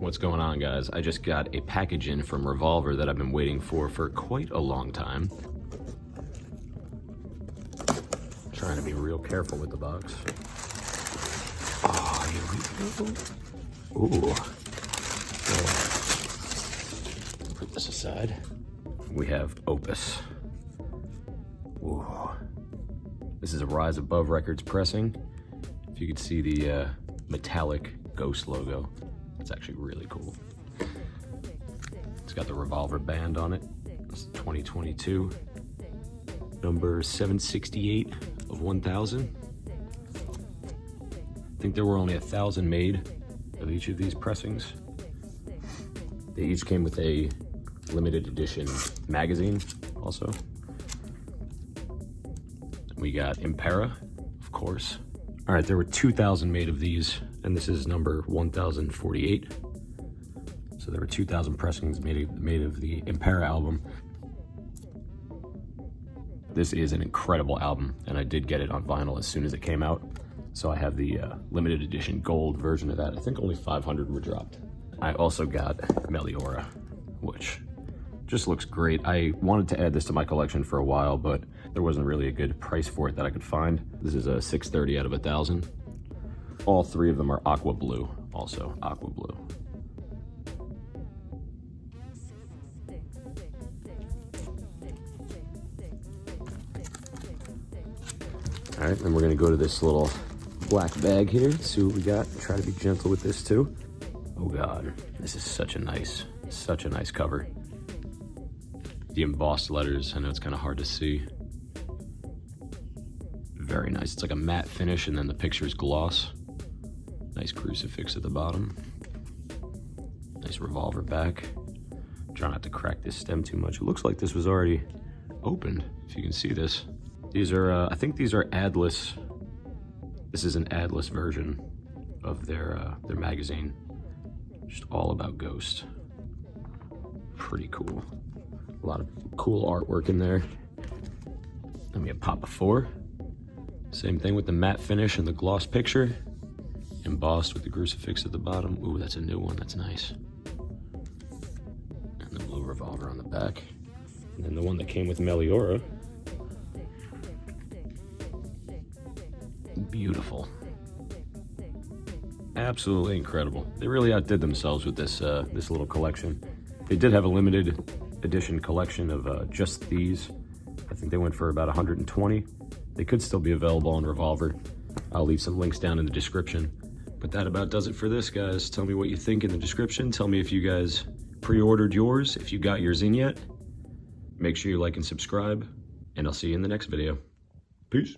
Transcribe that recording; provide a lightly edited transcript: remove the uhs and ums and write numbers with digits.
What's going on, guys? I just got a package in from Revolver that I've been waiting for quite a long time. Trying to be real careful with the box. Oh, here we go. Ooh. Put this aside. We have Opus. Ooh. This is a Rise Above Records pressing. If you could see the metallic Ghost logo. It's actually really cool. It's got the Revolver band on it. It's 2022. Number 768 of 1,000. I think there were only 1,000 made of each of these pressings. They each came with a limited edition magazine also. We got Impera, of course. All right, there were 2,000 made of these, and this is number 1,048. So there were 2,000 pressings made of the Impera album. This is an incredible album, and I did get it on vinyl as soon as it came out. So I have the limited edition gold version of that. I think only 500 were dropped. I also got Meliora, which just looks great. I wanted to add this to my collection for a while, but there wasn't really a good price for it that I could find. This is a 630 out of 1,000. All three of them are aqua blue, also aqua blue. All right, then we're gonna go to this little black bag here, see what we got. Try to be gentle with this too. Oh God, this is such a nice cover. The embossed letters, I know it's kind of hard to see. Very nice. It's like a matte finish, and then the picture is gloss. Nice crucifix at the bottom. Nice Revolver back. Try not to crack this stem too much. It looks like this was already opened, if you can see this. These are, I think these are adless. This is an adless version of their magazine. Just all about Ghost. Pretty cool. A lot of cool artwork in there. Then we have Papa 4. Same thing with the matte finish and the gloss picture. Embossed with the crucifix at the bottom. Ooh, that's a new one, that's nice. And the blue Revolver on the back. And then the one that came with Meliora. Beautiful. Absolutely incredible. They really outdid themselves with this this little collection. They did have a limited edition collection of just these. I think they went for about 120. They could still be available on Revolver. I'll leave some links down in the description. But that about does it for this, guys. Tell me what you think in the description. Tell me if you guys pre-ordered yours, if you got yours in yet. Make sure you like and subscribe, and I'll see you in the next video. Peace.